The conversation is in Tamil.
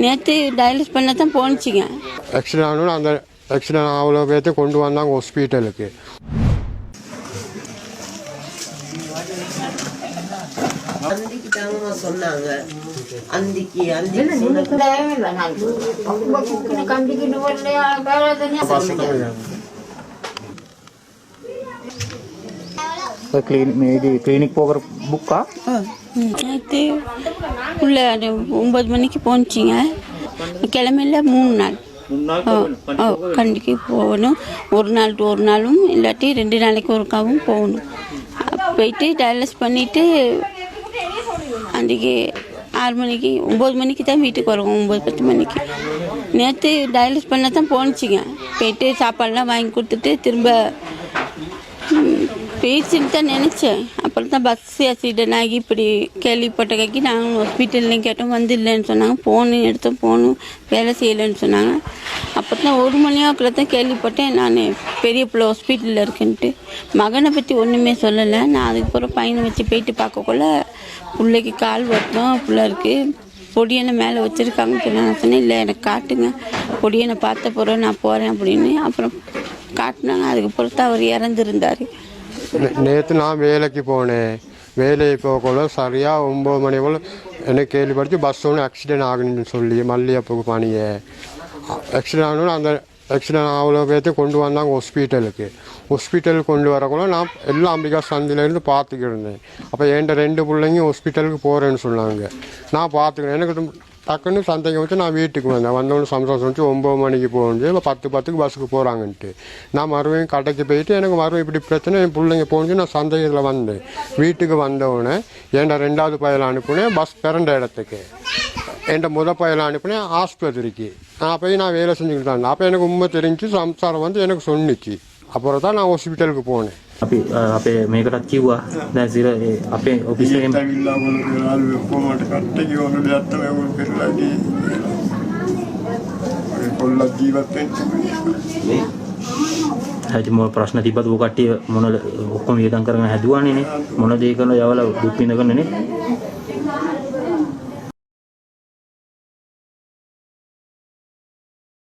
நேற்று டயாலிஸ் பண்ண தான் போணுச்சிங்க. ஆக்சிடென்ட் ஆகணும். அந்த ஆக்சிடென்ட் அவ்வளோ பேர்த்து கொண்டு வந்தாங்க ஹாஸ்பிட்டலுக்கு. சொன்னாங்க கிளினிக் போகிற புக்கா நேற்று உள்ள 9 மணிக்கு போணுச்சிங்க. கிழமையில 3 நாள் கண்டிக்கு போகணும். ஒரு நாள் ஒரு நாளும் இல்லாட்டி 2 நாளைக்கு ஒருக்காவும் போகணும். போயிட்டு டயாலிஸ் பண்ணிவிட்டு அன்றைக்கி 6 மணிக்கு 9 மணிக்கு தான் வீட்டுக்கு வருவோம். 9-10 மணிக்கு. நேற்று டயாலிஸ் பண்ண தான் போணுச்சிங்க. போயிட்டு சாப்பாடெலாம் வாங்கி கொடுத்துட்டு திரும்ப போயிடுச்சுன்னு தான் நினச்சேன். அப்புறம் தான் பஸ் ஆக்சிடென்ட் ஆகி இப்படி கேள்விப்பட்டக்காக்கி நாங்கள் ஹாஸ்பிட்டல்லையும் கேட்டோம். வந்து இல்லைன்னு சொன்னாங்க. ஃபோனு எடுத்தோம், ஃபோனும் வேலை செய்யலைன்னு சொன்னாங்க. அப்போ தான் 1 மணியாக்குள்ள தான் கேள்விப்பட்டேன் நான் பெரிய பிள்ளை ஹாஸ்பிட்டலில் இருக்குன்ட்டு. மகனை பற்றி ஒன்றுமே சொல்லலை. நான் அதுக்கப்புறம் பையனை வச்சு போயிட்டு பார்க்கக்குள்ள பிள்ளைக்கு கால் வருத்தம் பிள்ளை இருக்குது, பொடியனை மேலே வச்சுருக்காங்கன்னு சொன்னாங்க. நான் சொன்னேன் இல்லை எனக்கு காட்டுங்க, பொடியனை பார்த்த பிறகு நான் போகிறேன் அப்படின்னு. அப்புறம் காட்டினாங்க. அதுக்கப்புறம் தான் அவர் இறந்துருந்தார். நேற்று நான் வேலைக்கு போனேன். வேலைக்கு போகக்குள்ள சரியாக 9 மணி போல் எனக்கு கேள்விப்படுத்தி பஸ் ஒன்று ஆக்சிடென்ட் ஆகணுன்னு சொல்லி மல்லிகைப்பூக்கு பணியை ஆக்சிடென்ட் ஆகணும்னு அந்த ஆக்சிடென்ட் அவ்வளோ பேர்த்து கொண்டு வந்தாங்க ஹாஸ்பிட்டலுக்கு. ஹாஸ்பிட்டலுக்கு கொண்டு வரக்குள்ள நான் எல்லாம் அம்பிகா சந்திலேருந்து பார்த்துக்கிட்டு இருந்தேன். அப்போ என்கிட்ட 2 பிள்ளைங்க ஹாஸ்பிட்டலுக்கு போகிறேன்னு சொன்னாங்க. நான் பார்த்துக்கிறேன். எனக்கு டக்குன்னு சந்தைக்கு வச்சு நான் வீட்டுக்கு வந்தேன். வந்தவொன்னு சம்சாரம் வச்சு 9 மணிக்கு போகணும். இப்போ 10:10க்கு பஸ்ஸுக்கு போகிறாங்கன்ட்டு நான் மறுபடியும் கடைக்கு போயிட்டு எனக்கு மறுபடியும் இப்படி பிரச்சனை என் பிள்ளைங்க போகணுச்சு. நான் சந்தையில் வந்தேன். வீட்டுக்கு வந்தவுடனே என்கிட்ட 2வது பையலை அனுப்புனேன் பஸ் பிறந்த இடத்துக்கு. என்கிட்ட முதல் பையலை அனுப்புனேன் ஆஸ்பத்திரிக்கு. போய் நான் வேலை செஞ்சுக்கிட்டு இருந்தேன். அப்போ எனக்கு உண்மை தெரிஞ்சு சம்சாரம் வந்து எனக்கு சொன்னிச்சு. அப்புறம் தான் நான் ஹாஸ்பிட்டலுக்கு போனேன். අපේ මේකටත් කිව්වා දැන් සිර අපේ ඔෆිස් එකෙන් ඇවිල්ලා ඔයගොල්ලෝ කොහොමද කට්ටේ කිව්වොත් ඇත්තම ඒගොල්ලෝ පෙරලා ගියේ. ඔයගොල්ලෝ ජීවත් වෙන්නේ හැටි මොන ප්‍රශ්න තිබ්බද ඔය කට්ටිය මොන ඔක්කොම වියදම් කරගෙන හැදුවානේ නේ මොන දේ කරන යවලා දුක් විඳගෙන නේ